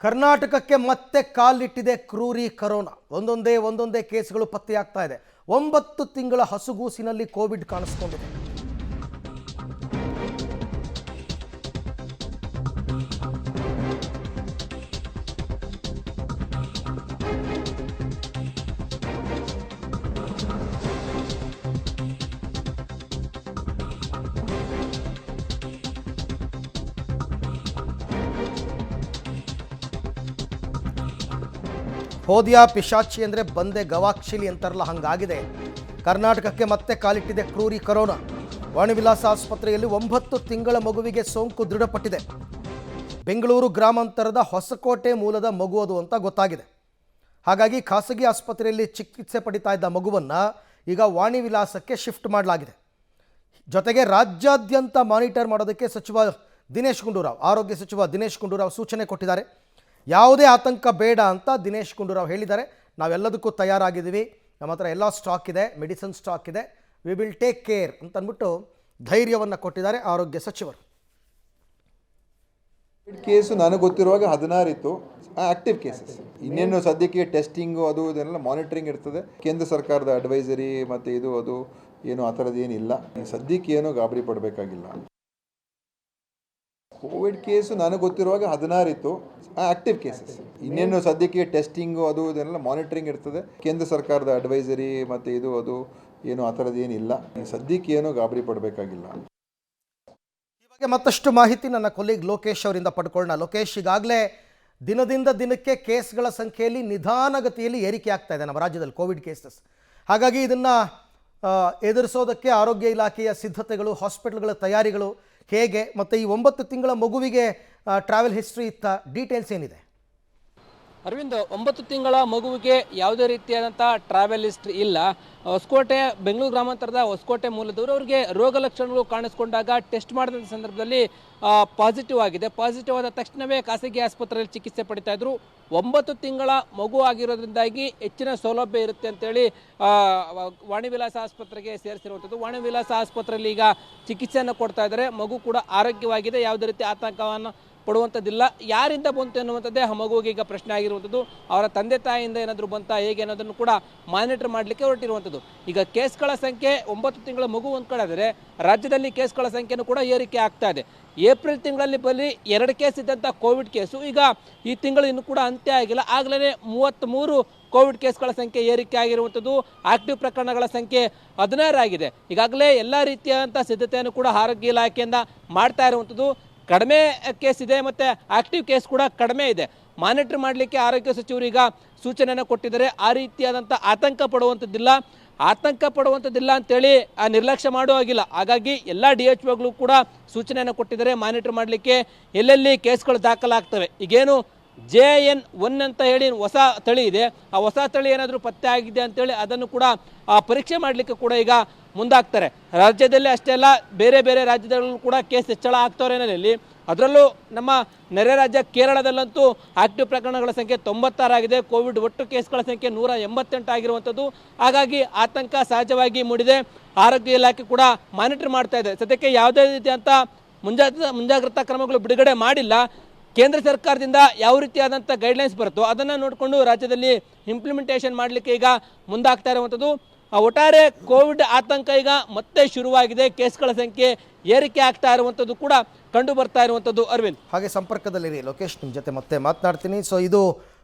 ಕರ್ನಾಟಕಕ್ಕೆ ಮತ್ತೆ ಕಾಲಿಟ್ಟಿದೆ ಕ್ರೂರಿ ಕರೋನಾ. ಒಂದೊಂದೇ ಕೇಸ್ಗಳು ಪತ್ತೆಯಾಗ್ತಾ ಇದೆ. 9 ತಿಂಗಳ ಹಸುಗೂಸಿನಲ್ಲಿ ಕೋವಿಡ್ ಕಾಣಿಸಿಕೊಂಡಿದೆ. ಹೋದ್ಯಾ ಪಿಶಾಚಿ ಅಂದರೆ ಬಂದೆ ಗವಾಕ್ಷಿಲಿ ಅಂತಾರಲ್ಲ, ಹಂಗಾಗಿದೆ. ಕರ್ನಾಟಕಕ್ಕೆ ಮತ್ತೆ ಕಾಲಿಟ್ಟಿದೆ ಕ್ರೂರಿ ಕರೋನಾ. ವಾಣಿವಿಲಾಸ ಆಸ್ಪತ್ರೆಯಲ್ಲಿ 9 ತಿಂಗಳ ಮಗುವಿಗೆ ಸೋಂಕು ದೃಢಪಟ್ಟಿದೆ. ಬೆಂಗಳೂರು ಗ್ರಾಮಾಂತರದ ಹೊಸಕೋಟೆ ಮೂಲದ ಮಗು ಅದು ಅಂತ ಗೊತ್ತಾಗಿದೆ. ಹಾಗಾಗಿ ಖಾಸಗಿ ಆಸ್ಪತ್ರೆಯಲ್ಲಿ ಚಿಕಿತ್ಸೆ ಪಡಿತಾ ಇದ್ದ ಮಗುವನ್ನು ಈಗ ವಾಣಿವಿಲಾಸಕ್ಕೆ ಶಿಫ್ಟ್ ಮಾಡಲಾಗಿದೆ. ಜೊತೆಗೆ ರಾಜ್ಯಾದ್ಯಂತ ಮಾನಿಟರ್ ಮಾಡೋದಕ್ಕೆ ಆರೋಗ್ಯ ಸಚಿವ ದಿನೇಶ್ ಗುಂಡೂರಾವ್ ಸೂಚನೆ ಕೊಟ್ಟಿದ್ದಾರೆ. ಯಾವುದೇ ಆತಂಕ ಬೇಡ ಅಂತ ದಿನೇಶ್ ಗುಂಡೂರಾವ್ ಹೇಳಿದ್ದಾರೆ. ನಾವೆಲ್ಲದಕ್ಕೂ ತಯಾರಾಗಿದ್ದೀವಿ, ನಮ್ಮ ಹತ್ರ ಎಲ್ಲ ಸ್ಟಾಕ್ ಇದೆ, ಮೆಡಿಸಿನ್ ಸ್ಟಾಕ್ ಇದೆ, ವಿ ವಿಲ್ ಟೇಕ್ ಕೇರ್ ಅಂತ ಅಂದ್ಬಿಟ್ಟು ಧೈರ್ಯವನ್ನು ಕೊಟ್ಟಿದ್ದಾರೆ ಆರೋಗ್ಯ ಸಚಿವರು. ಕೇಸು ನನಗೆ ಗೊತ್ತಿರುವಾಗ 16 ಇತ್ತು ಆಕ್ಟಿವ್ ಕೇಸಸ್. ಇನ್ನೇನು ಸದ್ಯಕ್ಕೆ ಟೆಸ್ಟಿಂಗು ಅದು ಇದೆಲ್ಲ ಮಾನಿಟರಿಂಗ್ ಇರ್ತದೆ. ಕೇಂದ್ರ ಸರ್ಕಾರದ ಅಡ್ವೈಸರಿ ಮತ್ತು ಇದು ಅದು ಏನು ಆ ಥರದ್ದು ಏನಿಲ್ಲ. ಸದ್ಯಕ್ಕೆ ಏನೂ ಗಾಬರಿ ಪಡಬೇಕಾಗಿಲ್ಲ. ಕೋವಿಡ್ ಕೇಸು ನನಗೆ ಗೊತ್ತಿರುವಾಗ 16 ಇತ್ತು ಆಕ್ಟಿವ್ ಕೇಸಸ್. ಇನ್ನೇನು ಸದ್ಯಕ್ಕೆ ಟೆಸ್ಟಿಂಗು ಅದು ಇದೆಲ್ಲ ಮಾನಿಟರಿಂಗ್ ಇರ್ತದೆ. ಕೇಂದ್ರ ಸರ್ಕಾರದ ಅಡ್ವೈಸರಿ ಮತ್ತು ಇದು ಅದು ಏನು ಆ ಥರದ್ದು ಏನಿಲ್ಲ. ಸದ್ಯಕ್ಕೆ ಏನೂ ಗಾಬರಿ ಪಡಬೇಕಾಗಿಲ್ಲ. ಈ ಬಗ್ಗೆ ಮತ್ತಷ್ಟು ಮಾಹಿತಿ ನನ್ನ ಕೊಲೀಗ್ ಲೋಕೇಶ್ ಅವರಿಂದ ಪಡ್ಕೊಳ್ಳೋಣ. ಲೋಕೇಶ್, ಈಗಾಗಲೇ ದಿನದಿಂದ ದಿನಕ್ಕೆ ಕೇಸ್ಗಳ ಸಂಖ್ಯೆಯಲ್ಲಿ ನಿಧಾನಗತಿಯಲ್ಲಿ ಏರಿಕೆ ಆಗ್ತಾ ಇದೆ ನಮ್ಮ ರಾಜ್ಯದಲ್ಲಿ ಕೋವಿಡ್ ಕೇಸಸ್. ಹಾಗಾಗಿ ಇದನ್ನು ಎದುರಿಸೋದಕ್ಕೆ ಆರೋಗ್ಯ ಇಲಾಖೆಯ ಸಿದ್ಧತೆಗಳು, ಹಾಸ್ಪಿಟಲ್ಗಳ ತಯಾರಿಗಳು ಹೇಗೆ, ಮತ್ತು ಈ 9 ತಿಂಗಳ ಮಗುವಿಗೆ ಟ್ರಾವೆಲ್ ಹಿಸ್ಟ್ರಿ ಇತ್ತ ಡೀಟೇಲ್ಸ್ ಏನಿದೆ? ಅರವಿಂದ್, 9 ತಿಂಗಳ ಮಗುವಿಗೆ ಯಾವುದೇ ರೀತಿಯಾದಂಥ ಟ್ರಾವೆಲ್ ಹಿಸ್ಟ್ರಿ ಇಲ್ಲ. ಹೊಸಕೋಟೆ, ಬೆಂಗಳೂರು ಗ್ರಾಮಾಂತರದ ಹೊಸಕೋಟೆ ಮೂಲದವರು. ಅವರಿಗೆ ರೋಗ ಲಕ್ಷಣಗಳು ಕಾಣಿಸ್ಕೊಂಡಾಗ ಟೆಸ್ಟ್ ಮಾಡಿದಂಥ ಸಂದರ್ಭದಲ್ಲಿ ಪಾಸಿಟಿವ್ ಆಗಿದೆ. ಪಾಸಿಟಿವ್ ಆದ ತಕ್ಷಣವೇ ಖಾಸಗಿ ಆಸ್ಪತ್ರೆಯಲ್ಲಿ ಚಿಕಿತ್ಸೆ ಪಡಿತಾ ಇದ್ರು. 9 ತಿಂಗಳ ಮಗು ಆಗಿರೋದ್ರಿಂದಾಗಿ ಹೆಚ್ಚಿನ ಸೌಲಭ್ಯ ಇರುತ್ತೆ ಅಂತೇಳಿ ವಾಣಿವಿಲಾಸ ಆಸ್ಪತ್ರೆಗೆ ಸೇರಿಸಿರುವಂಥದ್ದು. ವಾಣಿವಿಲಾಸ ಆಸ್ಪತ್ರೆಯಲ್ಲಿ ಈಗ ಚಿಕಿತ್ಸೆಯನ್ನು ಕೊಡ್ತಾ ಇದ್ದಾರೆ. ಮಗು ಕೂಡ ಆರೋಗ್ಯವಾಗಿದೆ, ಯಾವುದೇ ರೀತಿ ಆತಂಕವನ್ನು ಪಡುವಂಥದ್ದಿಲ್ಲ. ಯಾರಿಂದ ಬಂತು ಎನ್ನುವಂಥದ್ದೇ ಆ ಮಗುವಿಗೆ ಈಗ ಪ್ರಶ್ನೆ ಆಗಿರುವಂಥದ್ದು. ಅವರ ತಂದೆ ತಾಯಿಯಿಂದ ಏನಾದರೂ ಬಂತಾ ಹೇಗೆ ಅನ್ನೋದನ್ನು ಕೂಡ ಮಾನಿಟರ್ ಮಾಡಲಿಕ್ಕೆ ಹೊರಟಿರುವಂಥದ್ದು. ಈಗ ಕೇಸ್ಗಳ ಸಂಖ್ಯೆ 9 ತಿಂಗಳ ಮಗು ಒಂದು ಕಡೆ ಆದರೆ, ರಾಜ್ಯದಲ್ಲಿ ಕೇಸ್ಗಳ ಸಂಖ್ಯೆನೂ ಕೂಡ ಏರಿಕೆ ಆಗ್ತಾ ಇದೆ. ಏಪ್ರಿಲ್ ತಿಂಗಳಲ್ಲಿ ಬರೀ 2 ಕೇಸ್ ಇದ್ದಂಥ ಕೋವಿಡ್ ಕೇಸು ಈಗ ಈ ತಿಂಗಳು ಇನ್ನೂ ಕೂಡ ಅಂತ್ಯ ಆಗಿಲ್ಲ, ಆಗಲೇ 33 ಕೋವಿಡ್ ಕೇಸ್ಗಳ ಸಂಖ್ಯೆ ಏರಿಕೆ ಆಗಿರುವಂಥದ್ದು. ಆಕ್ಟಿವ್ ಪ್ರಕರಣಗಳ ಸಂಖ್ಯೆ 16 ಆಗಿದೆ. ಈಗಾಗಲೇ ಎಲ್ಲ ರೀತಿಯಾದಂಥ ಸಿದ್ಧತೆಯನ್ನು ಕೂಡ ಆರೋಗ್ಯ ಇಲಾಖೆಯಿಂದ ಮಾಡ್ತಾ ಇರುವಂಥದ್ದು. ಕಡಿಮೆ ಕೇಸ್ ಇದೆ ಮತ್ತು ಆಕ್ಟಿವ್ ಕೇಸ್ ಕೂಡ ಕಡಿಮೆ ಇದೆ. ಮಾನಿಟರ್ ಮಾಡಲಿಕ್ಕೆ ಆರೋಗ್ಯ ಸಚಿವರು ಈಗ ಸೂಚನೆಯನ್ನು ಕೊಟ್ಟಿದ್ದಾರೆ. ಆ ರೀತಿಯಾದಂಥ ಆತಂಕ ಪಡುವಂಥದ್ದಿಲ್ಲ ಅಂತೇಳಿ ನಿರ್ಲಕ್ಷ್ಯ ಮಾಡುವಾಗಿಲ್ಲ. ಹಾಗಾಗಿ ಎಲ್ಲ DHOಗಳು ಕೂಡ ಸೂಚನೆಯನ್ನು ಕೊಟ್ಟಿದ್ದಾರೆ. ಮಾನಿಟರ್ ಮಾಡಲಿಕ್ಕೆ ಎಲ್ಲೆಲ್ಲಿ ಕೇಸ್ಗಳು ದಾಖಲಾಗ್ತವೆ, ಈಗೇನು JN1 ಅಂತ ಹೇಳಿ ಹೊಸ ತಳಿ ಇದೆ, ಆ ಹೊಸ ತಳಿ ಏನಾದರೂ ಪತ್ತೆ ಆಗಿದೆ ಅಂತೇಳಿ ಅದನ್ನು ಕೂಡ ಪರೀಕ್ಷೆ ಮಾಡಲಿಕ್ಕೆ ಕೂಡ ಈಗ ಮುಂದಾಗ್ತಾರೆ. ರಾಜ್ಯದಲ್ಲಿ ಅಷ್ಟೇ ಅಲ್ಲ, ಬೇರೆ ಬೇರೆ ರಾಜ್ಯದಲ್ಲೂ ಕೂಡ ಕೇಸ್ ಹೆಚ್ಚಳ ಆಗ್ತವ್ರೆ ಹಿನ್ನೆಲೆಯಲ್ಲಿ, ಅದರಲ್ಲೂ ನಮ್ಮ ನೆರೆ ರಾಜ್ಯ ಕೇರಳದಲ್ಲಂತೂ ಆಕ್ಟಿವ್ ಪ್ರಕರಣಗಳ ಸಂಖ್ಯೆ 96 ಆಗಿದೆ. ಕೋವಿಡ್ ಒಟ್ಟು ಕೇಸ್ಗಳ ಸಂಖ್ಯೆ 188 ಆಗಿರುವಂಥದ್ದು. ಹಾಗಾಗಿ ಆತಂಕ ಸಹಜವಾಗಿ ಮೂಡಿದೆ. ಆರೋಗ್ಯ ಇಲಾಖೆ ಕೂಡ ಮಾನಿಟರ್ ಮಾಡ್ತಾ ಇದೆ. ಸದ್ಯಕ್ಕೆ ಯಾವುದೇ ರೀತಿಯಂಥ ಮುಂಜಾಗ್ರತಾ ಕ್ರಮಗಳು ಬಿಡುಗಡೆ ಮಾಡಿಲ್ಲ. ಕೇಂದ್ರ ಸರ್ಕಾರದಿಂದ ಯಾವ ರೀತಿಯಾದಂಥ ಗೈಡ್ಲೈನ್ಸ್ ಬರುತ್ತೋ ಅದನ್ನು ನೋಡಿಕೊಂಡು ರಾಜ್ಯದಲ್ಲಿ ಇಂಪ್ಲಿಮೆಂಟೇಷನ್ ಮಾಡಲಿಕ್ಕೆ ಈಗ ಮುಂದಾಗ್ತಾ ಇರುವಂಥದ್ದು. ಒಟ್ಟಾರೆ ಕೋವಿಡ್ ಆತಂಕ ಈಗ ಮತ್ತೆ ಶುರುವಾಗಿದೆ. ಕೇಸ್ಗಳ ಸಂಖ್ಯೆ ಏರಿಕೆ ಆಗ್ತಾ ಇರುವಂಥದ್ದು ಕೂಡ ಕಂಡು ಬರ್ತಾ ಇರುವಂಥದ್ದು. ಅರವಿಂದ್, ಹಾಗೆ ಸಂಪರ್ಕದಲ್ಲಿರಿ ಲೋಕೇಶ್, ನಿಮ್ಮ ಜೊತೆ ಮತ್ತೆ ಮಾತನಾಡ್ತೀನಿ. ಸೊ ಇದು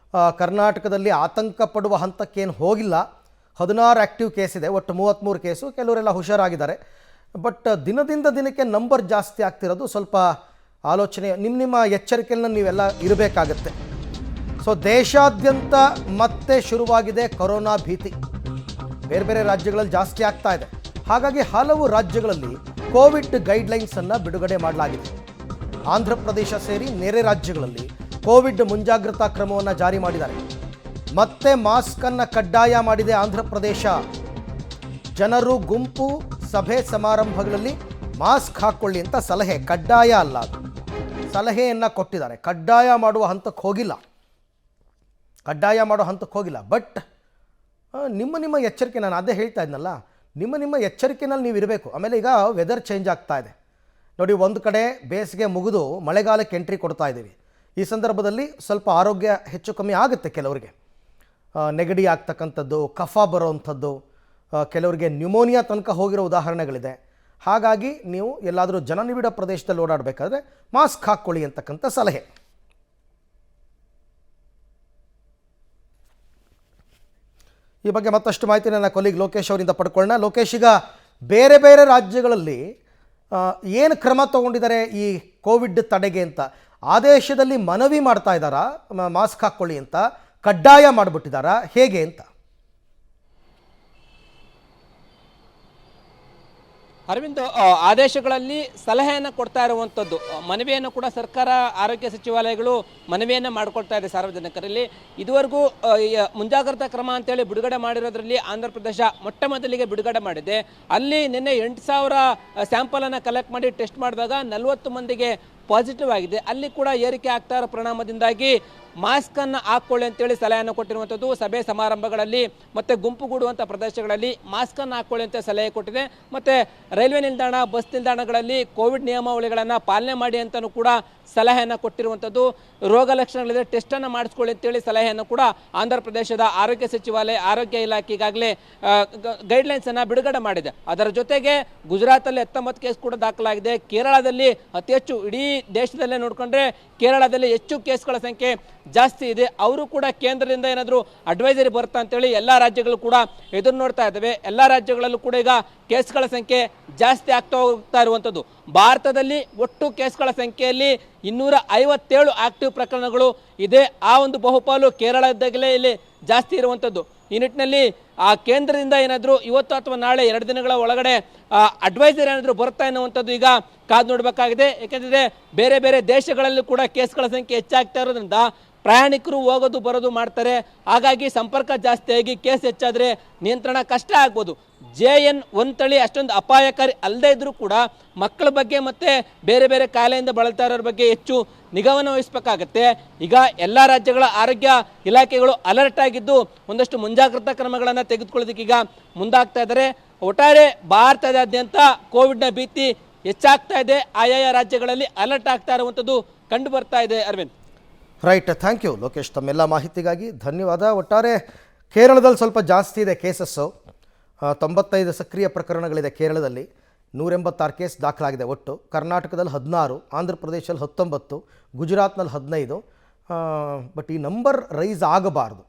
ಕರ್ನಾಟಕದಲ್ಲಿ ಆತಂಕ ಪಡುವ ಹಂತಕ್ಕೇನು ಹೋಗಿಲ್ಲ. 16 ಆ್ಯಕ್ಟಿವ್ ಕೇಸ್ ಇದೆ, ಒಟ್ಟು 33 ಕೇಸು. ಕೆಲವರೆಲ್ಲ ಹುಷಾರಾಗಿದ್ದಾರೆ. ಬಟ್ ದಿನದಿಂದ ದಿನಕ್ಕೆ ನಂಬರ್ ಜಾಸ್ತಿ ಆಗ್ತಿರೋದು ಸ್ವಲ್ಪ ಆಲೋಚನೆ. ನಿಮ್ಮ ಎಚ್ಚರಿಕೆಯನ್ನು ನೀವೆಲ್ಲ ಇರಬೇಕಾಗತ್ತೆ. ಸೊ ದೇಶಾದ್ಯಂತ ಮತ್ತೆ ಶುರುವಾಗಿದೆ ಕೊರೋನಾ ಭೀತಿ. ಬೇರೆ ಬೇರೆ ರಾಜ್ಯಗಳಲ್ಲಿ ಜಾಸ್ತಿ ಆಗ್ತಾ ಇದೆ. ಹಾಗಾಗಿ ಹಲವು ರಾಜ್ಯಗಳಲ್ಲಿ ಕೋವಿಡ್ ಗೈಡ್ಲೈನ್ಸನ್ನು ಬಿಡುಗಡೆ ಮಾಡಲಾಗಿದೆ. ಆಂಧ್ರ ಪ್ರದೇಶ ಸೇರಿ ನೆರೆ ರಾಜ್ಯಗಳಲ್ಲಿ ಕೋವಿಡ್ ಮುಂಜಾಗ್ರತಾ ಕ್ರಮವನ್ನು ಜಾರಿ ಮಾಡಿದ್ದಾರೆ. ಮತ್ತೆ ಮಾಸ್ಕನ್ನು ಕಡ್ಡಾಯ ಮಾಡಿದೆ ಆಂಧ್ರ ಪ್ರದೇಶ. ಜನರು ಗುಂಪು ಸಭೆ ಸಮಾರಂಭಗಳಲ್ಲಿ ಮಾಸ್ಕ್ ಹಾಕ್ಕೊಳ್ಳಿ ಅಂತ ಸಲಹೆ, ಕಡ್ಡಾಯ ಅಲ್ಲ, ಅದು ಸಲಹೆಯನ್ನು ಕೊಟ್ಟಿದ್ದಾರೆ. ಕಡ್ಡಾಯ ಮಾಡುವ ಹಂತಕ್ಕೆ ಹೋಗಿಲ್ಲ. ಬಟ್ ನಿಮ್ಮ ಎಚ್ಚರಿಕೆ, ನಾನು ಅದೇ ಹೇಳ್ತಾ ಇದ್ನಲ್ಲ, ನಿಮ್ಮ ಎಚ್ಚರಿಕೆನಲ್ಲಿ ನೀವು ಇರಬೇಕು. ಆಮೇಲೆ ಈಗ ವೆದರ್ ಚೇಂಜ್ ಆಗ್ತಾ ಇದೆ ನೋಡಿ. ಒಂದು ಕಡೆ ಬೇಸಿಗೆ ಮುಗಿದು ಮಳೆಗಾಲಕ್ಕೆ ಎಂಟ್ರಿ ಕೊಡ್ತಾ ಇದ್ದೀವಿ. ಈ ಸಂದರ್ಭದಲ್ಲಿ ಸ್ವಲ್ಪ ಆರೋಗ್ಯ ಹೆಚ್ಚು ಕಮ್ಮಿ ಆಗುತ್ತೆ ಕೆಲವರಿಗೆ. ನೆಗಡಿ ಆಗ್ತಕ್ಕಂಥದ್ದು, ಕಫ ಬರೋವಂಥದ್ದು, ಕೆಲವರಿಗೆ ನ್ಯೂಮೋನಿಯಾ ತನಕ ಹೋಗಿರೋ ಉದಾಹರಣೆಗಳಿದೆ. ಹಾಗಾಗಿ ನೀವು ಎಲ್ಲಾದರೂ ಜನನಿಬಿಡ ಪ್ರದೇಶದಲ್ಲಿ ಓಡಾಡಬೇಕಾದ್ರೆ ಮಾಸ್ಕ್ ಹಾಕ್ಕೊಳ್ಳಿ ಅಂತಕ್ಕಂಥ ಸಲಹೆ. ಈ ಬಗ್ಗೆ ಮತ್ತಷ್ಟು ಮಾಹಿತಿ ನನ್ನ ಕೊಲೀಗ್ ಲೋಕೇಶ್ ಅವರಿಂದ ಪಡ್ಕೊಳ್ಳೋಣ. ಲೋಕೇಶ್, ಈಗ ಬೇರೆ ಬೇರೆ ರಾಜ್ಯಗಳಲ್ಲಿ ಏನು ಕ್ರಮ ತಗೊಂಡಿದ್ದಾರೆ ಈ ಕೋವಿಡ್ ತಡೆಗೆ ಅಂತ? ಆದೇಶದಲ್ಲಿ ಮನವಿ ಮಾಡ್ತಾ ಇದ್ದಾರಾ ಮಾಸ್ಕ್ ಹಾಕ್ಕೊಳ್ಳಿ ಅಂತ, ಕಡ್ಡಾಯ ಮಾಡಿಬಿಟ್ಟಿದ್ದಾರಾ, ಹೇಗೆ ಅಂತ? ಅರವಿಂದ್, ಆದೇಶಗಳಲ್ಲಿ ಸಲಹೆಯನ್ನು ಕೊಡ್ತಾ ಇರುವಂಥದ್ದು, ಮನವಿಯನ್ನು ಕೂಡ ಸರ್ಕಾರ ಆರೋಗ್ಯ ಸಚಿವಾಲಯಗಳು ಮನವಿಯನ್ನು ಮಾಡಿಕೊಳ್ತಾ ಇದೆ ಸಾರ್ವಜನಿಕರಲ್ಲಿ. ಇದುವರೆಗೂ ಮುಂಜಾಗ್ರತಾ ಕ್ರಮ ಅಂತೇಳಿ ಬಿಡುಗಡೆ ಮಾಡಿರೋದ್ರಲ್ಲಿ ಆಂಧ್ರ ಪ್ರದೇಶ ಮೊಟ್ಟ ಮೊದಲಿಗೆ ಬಿಡುಗಡೆ ಮಾಡಿದೆ. ಅಲ್ಲಿ ನಿನ್ನೆ 8,000 ಸ್ಯಾಂಪಲನ್ನು ಕಲೆಕ್ಟ್ ಮಾಡಿ ಟೆಸ್ಟ್ ಮಾಡಿದಾಗ 40 ಮಂದಿಗೆ ಪಾಸಿಟಿವ್ ಆಗಿದೆ. ಅಲ್ಲಿ ಕೂಡ ಏರಿಕೆ ಆಗ್ತಾ ಇರೋ ಪರಿಣಾಮದಿಂದಾಗಿ ಮಾಸ್ಕನ್ನು ಹಾಕ್ಕೊಳ್ಳಿ ಅಂತೇಳಿ ಸಲಹೆಯನ್ನು ಕೊಟ್ಟಿರುವಂಥದ್ದು. ಸಭೆ ಸಮಾರಂಭಗಳಲ್ಲಿ ಮತ್ತು ಗುಂಪುಗೂಡುವಂಥ ಪ್ರದೇಶಗಳಲ್ಲಿ ಮಾಸ್ಕನ್ನು ಹಾಕ್ಕೊಳ್ಳಿ ಅಂತ ಸಲಹೆ ಕೊಟ್ಟಿದೆ. ಮತ್ತು ರೈಲ್ವೆ ನಿಲ್ದಾಣ, ಬಸ್ ನಿಲ್ದಾಣಗಳಲ್ಲಿ ಕೋವಿಡ್ ನಿಯಮಾವಳಿಗಳನ್ನು ಪಾಲನೆ ಮಾಡಿ ಅಂತಲೂ ಕೂಡ ಸಲಹೆಯನ್ನು ಕೊಟ್ಟಿರುವಂಥದ್ದು. ರೋಗ ಲಕ್ಷಣಗಳಿದೆ, ಟೆಸ್ಟನ್ನು ಮಾಡಿಸ್ಕೊಳ್ಳಿ ಅಂತೇಳಿ ಸಲಹೆಯನ್ನು ಕೂಡ ಆಂಧ್ರ ಪ್ರದೇಶದ ಆರೋಗ್ಯ ಸಚಿವಾಲಯ, ಆರೋಗ್ಯ ಇಲಾಖೆ ಈಗಾಗಲೇ ಗೈಡ್ಲೈನ್ಸನ್ನು ಬಿಡುಗಡೆ ಮಾಡಿದೆ. ಅದರ ಜೊತೆಗೆ ಗುಜರಾತಲ್ಲಿ 19 ಕೇಸ್ ಕೂಡ ದಾಖಲಾಗಿದೆ. ಕೇರಳದಲ್ಲಿ ಅತಿ ಹೆಚ್ಚು, ಇಡೀ ದೇಶದಲ್ಲೇ ನೋಡಿಕೊಂಡ್ರೆ ಕೇರಳದಲ್ಲಿ ಹೆಚ್ಚು ಕೇಸ್ಗಳ ಸಂಖ್ಯೆ ಜಾಸ್ತಿ ಇದೆ. ಅವರು ಕೂಡ ಕೇಂದ್ರದಿಂದ ಏನಾದರೂ ಅಡ್ವೈಸರಿ ಬರುತ್ತಾ ಅಂತೇಳಿ ಎಲ್ಲ ರಾಜ್ಯಗಳು ಕೂಡ ಎದುರು ನೋಡ್ತಾ ಇದ್ದಾವೆ. ಎಲ್ಲ ರಾಜ್ಯಗಳಲ್ಲೂ ಕೂಡ ಈಗ ಕೇಸ್ಗಳ ಸಂಖ್ಯೆ ಜಾಸ್ತಿ ಆಗ್ತಾ ಹೋಗ್ತಾ ಇರುವಂಥದ್ದು. ಭಾರತದಲ್ಲಿ ಒಟ್ಟು ಕೇಸ್ಗಳ ಸಂಖ್ಯೆಯಲ್ಲಿ 257 ಆಕ್ಟಿವ್ ಪ್ರಕರಣಗಳು ಇದೆ. ಆ ಒಂದು ಬಹುಪಾಲು ಕೇರಳದಾಗಲೇ ಇಲ್ಲಿ ಜಾಸ್ತಿ ಇರುವಂಥದ್ದು. ಈ ನಿಟ್ಟಿನಲ್ಲಿ ಆ ಕೇಂದ್ರದಿಂದ ಏನಾದರೂ ಇವತ್ತು ಅಥವಾ ನಾಳೆ 2 ದಿನಗಳ ಒಳಗಡೆ ಅಡ್ವೈಸರಿ ಏನಾದರೂ ಬರುತ್ತಾ ಎನ್ನುವಂಥದ್ದು ಈಗ ಕಾದು ನೋಡಬೇಕಾಗಿದೆ. ಏಕೆಂದರೆ ಬೇರೆ ಬೇರೆ ದೇಶಗಳಲ್ಲೂ ಕೂಡ ಕೇಸ್ಗಳ ಸಂಖ್ಯೆ ಹೆಚ್ಚಾಗ್ತಾ ಇರೋದ್ರಿಂದ ಪ್ರಯಾಣಿಕರು ಹೋಗೋದು ಬರೋದು ಮಾಡ್ತಾರೆ. ಹಾಗಾಗಿ ಸಂಪರ್ಕ ಜಾಸ್ತಿ ಆಗಿ ಕೇಸ್ ಹೆಚ್ಚಾದರೆ ನಿಯಂತ್ರಣ ಕಷ್ಟ ಆಗ್ಬೋದು. JN1 ತಳಿ ಅಷ್ಟೊಂದು ಅಪಾಯಕಾರಿ ಅಲ್ಲದೇ ಇದ್ದರೂ ಕೂಡ ಮಕ್ಕಳ ಬಗ್ಗೆ ಮತ್ತು ಬೇರೆ ಬೇರೆ ಕಾಯಿಲೆಯಿಂದ ಬಳಲ್ತಾ ಇರೋರ ಬಗ್ಗೆ ಹೆಚ್ಚು ನಿಗಾವನ್ನು ವಹಿಸಬೇಕಾಗತ್ತೆ. ಈಗ ಎಲ್ಲ ರಾಜ್ಯಗಳ ಆರೋಗ್ಯ ಇಲಾಖೆಗಳು ಅಲರ್ಟ್ ಆಗಿದ್ದು ಒಂದಷ್ಟು ಮುಂಜಾಗ್ರತಾ ಕ್ರಮಗಳನ್ನು ತೆಗೆದುಕೊಳ್ಳೋದಕ್ಕೆ ಈಗ ಮುಂದಾಗ್ತಾ ಇದ್ದಾರೆ. ಒಟ್ಟಾರೆ ಭಾರತದಾದ್ಯಂತ ಕೋವಿಡ್ನ ಭೀತಿ ಹೆಚ್ಚಾಗ್ತಾ ಇದೆ. ಆಯಾಯ ರಾಜ್ಯಗಳಲ್ಲಿ ಅಲರ್ಟ್ ಆಗ್ತಾ ಇರುವಂಥದ್ದು ಕಂಡು ಬರ್ತಾ ಇದೆ. Arvind, right, thank you Lokesh, ತಮ್ಮೆಲ್ಲ ಮಾಹಿತಿಗಾಗಿ ಧನ್ಯವಾದ. ಒಟ್ಟಾರೆ ಕೇರಳದಲ್ಲಿ ಸ್ವಲ್ಪ ಜಾಸ್ತಿ ಇದೆ ಕೇಸಸ್ಸು. 95 ಸಕ್ರಿಯ ಪ್ರಕರಣಗಳಿದೆ ಕೇರಳದಲ್ಲಿ. 186 ಕೇಸ್ ದಾಖಲಾಗಿದೆ ಒಟ್ಟು. ಕರ್ನಾಟಕದಲ್ಲಿ 16, ಆಂಧ್ರ ಪ್ರದೇಶದಲ್ಲಿ 19, ಗುಜರಾತ್ನಲ್ಲಿ 15. ಬಟ್ ಈ ನಂಬರ್ ರೈಸ್ ಆಗಬಾರ್ದು.